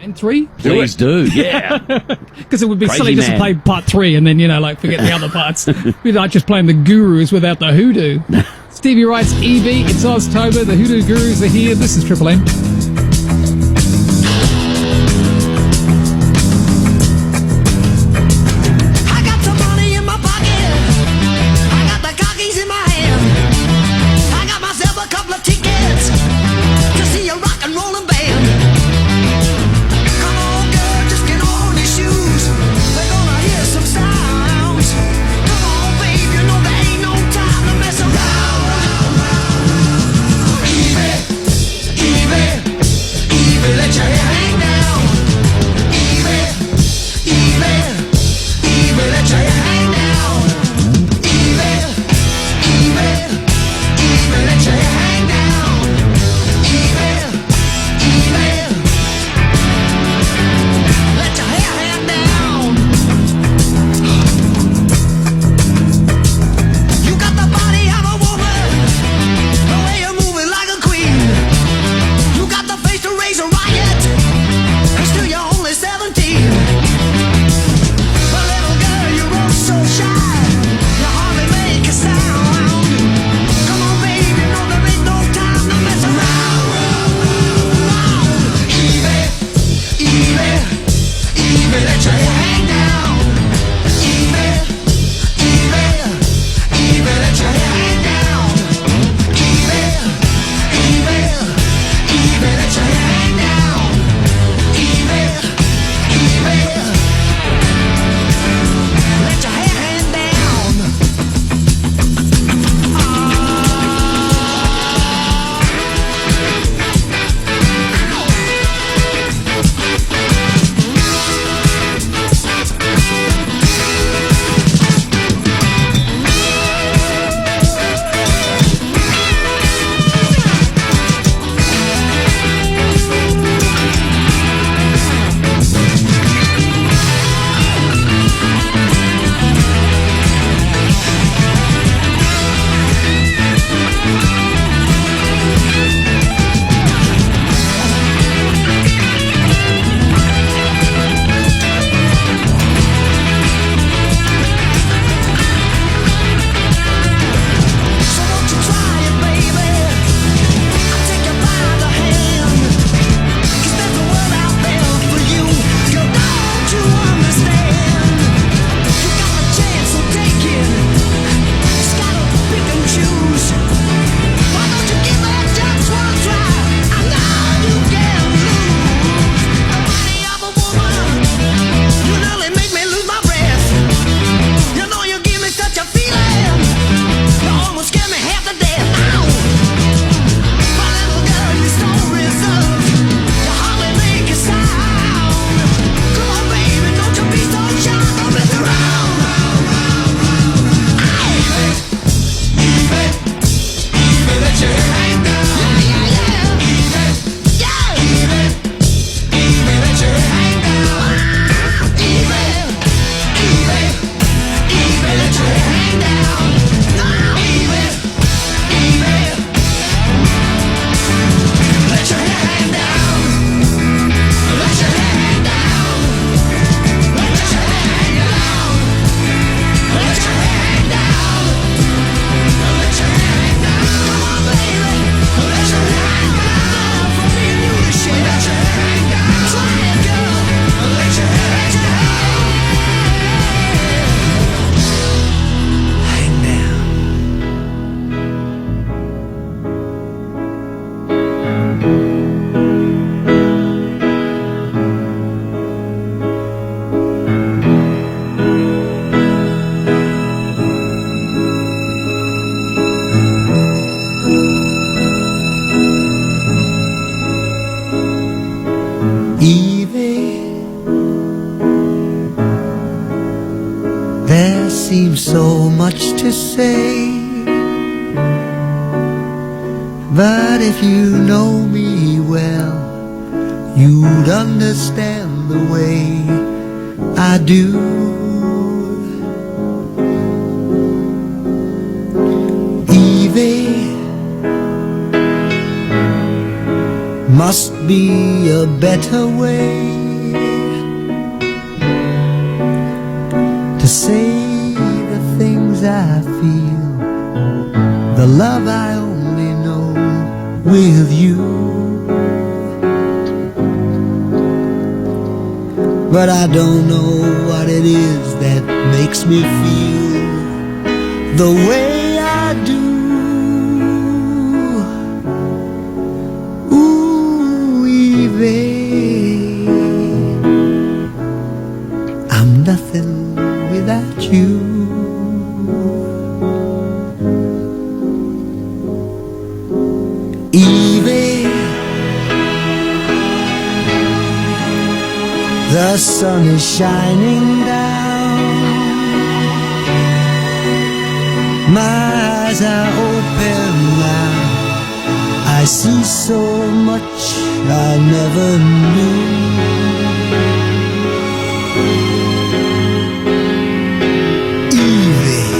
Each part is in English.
And 3? Please do, yeah. Because it would be Crazy silly just to man. play part 3 and then, forget the other parts. We'd like just playing the gurus without the hoodoo. Stevie writes, Evie, it's Oztober, the hoodoo gurus are here. This is Triple M. There seems so much to say, but if you know me well, you'd understand the way I do. Evie must be a better way to say the things I feel, the love I only know with you. But I don't know what it is that makes me feel the way I do. Ooh, Evie, I'm nothing without you. Evie, the sun is shining down, my eyes are open now, I see so much I never knew. Evie,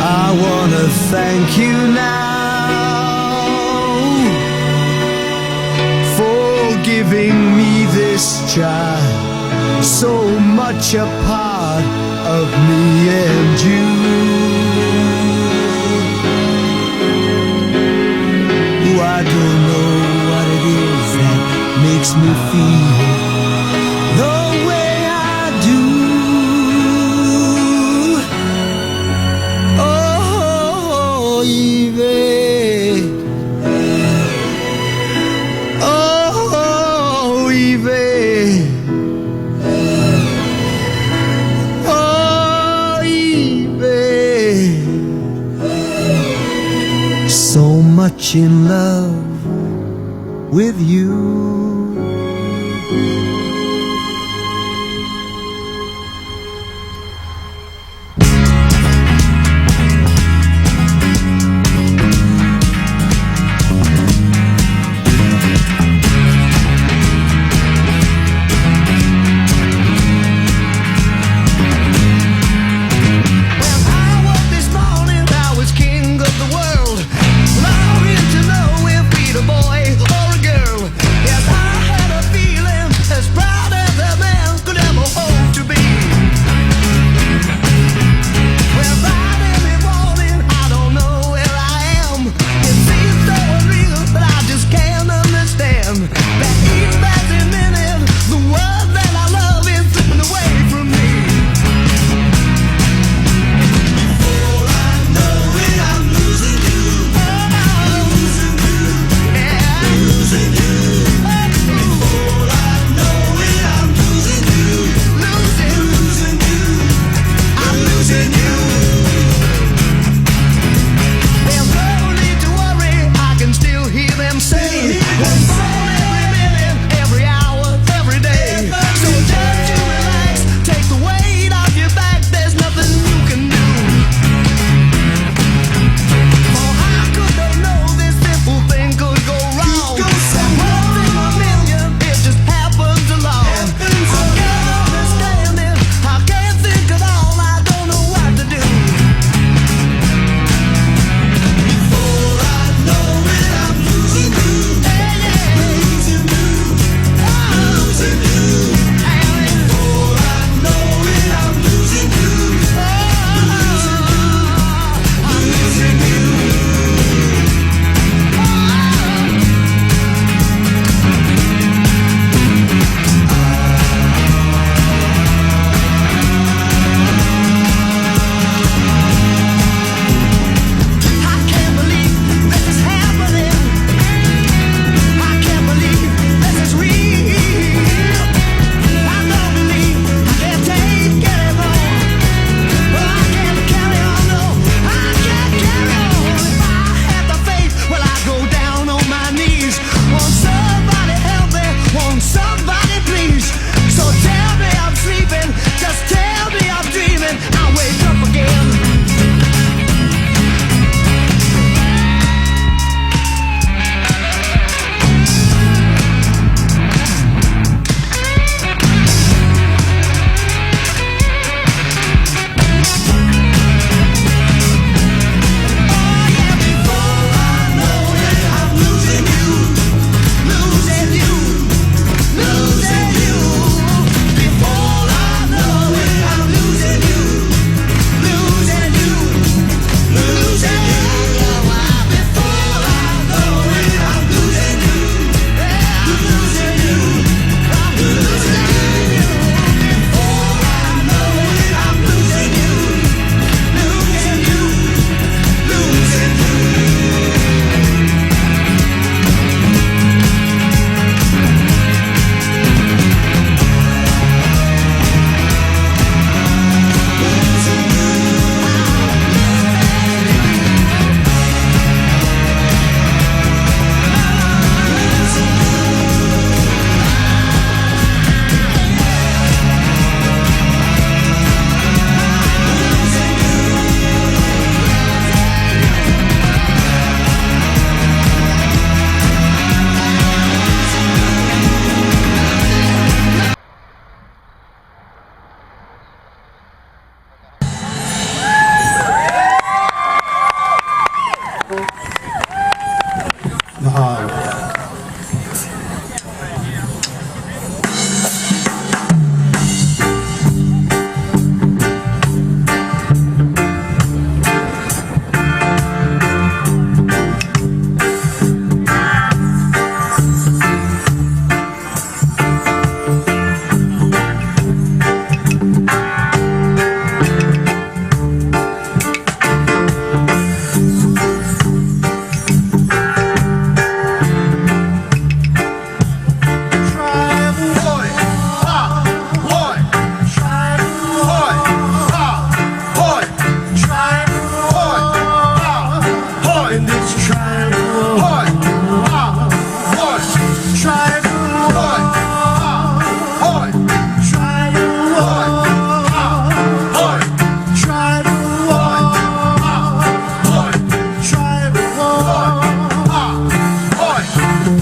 I wanna thank you now for giving me this child, so much a part of me and you. Ooh, I don't know what it is that makes me feel the way I do. Oh, Evie, oh, Evie, oh, Evie, so much in love with you. Boy or a girl, yes, I Now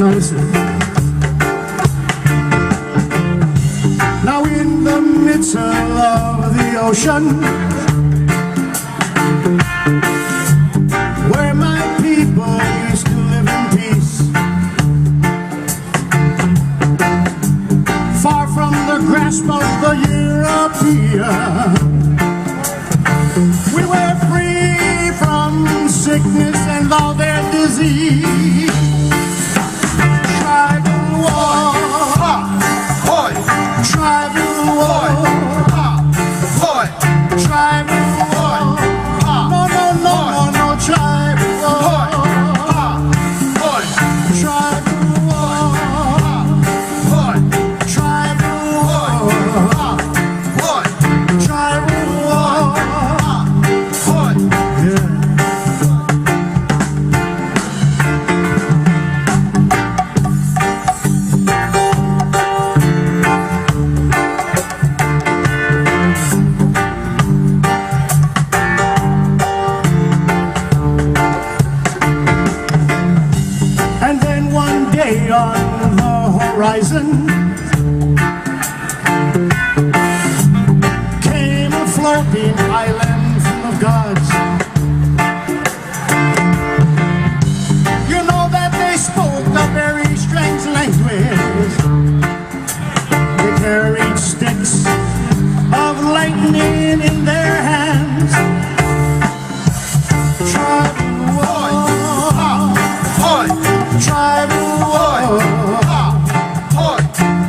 listen. Now in the midst of the ocean, where my people used to live in peace, far from the grasp of the European, we were free from sickness and all their disease. Tribal war, tribal war, tribal war. No, no, no, no, no, tribal war, tribal war, tribal war, tribal war. Yeah. And then one day on the horizon came a floating island full of gods. You know that they spoke a very strange language. They carried sticks of lightning in their hands. Tribal war, tribal war,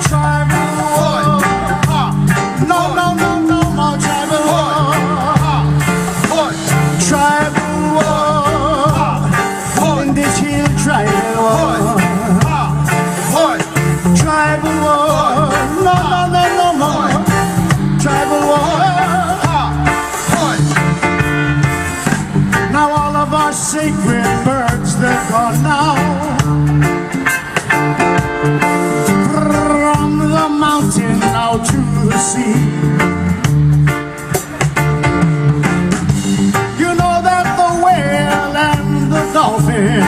tribal war. No, no, no, no, no, tribal war, tribal war. In this hill, tribal war, tribal war. No, no, no, no, no, tribal war. Now all of our sacred birds, they're gone now. From the mountain out to the sea. You know that the whale and the dolphin,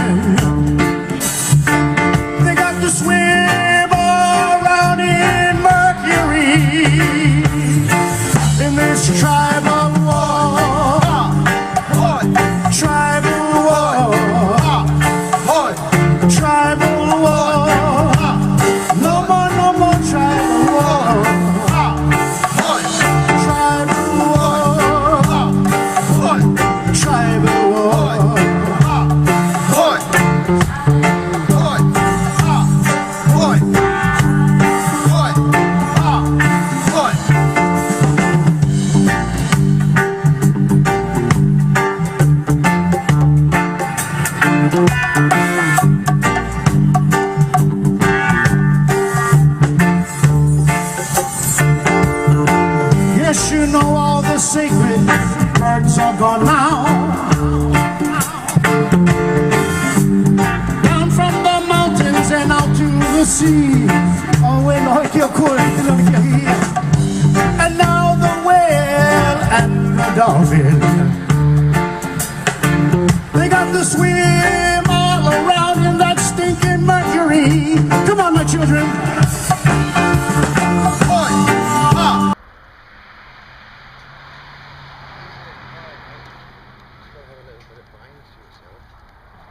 they got to swim around in Mercury. In this tribal war, tribal war, tribal war. No more, no more tribal war, tribal war, tribal war. Yes, you know all the sacred birds are gone now. Down from the mountains and out to the sea. Oh, well, Lord, you're cool.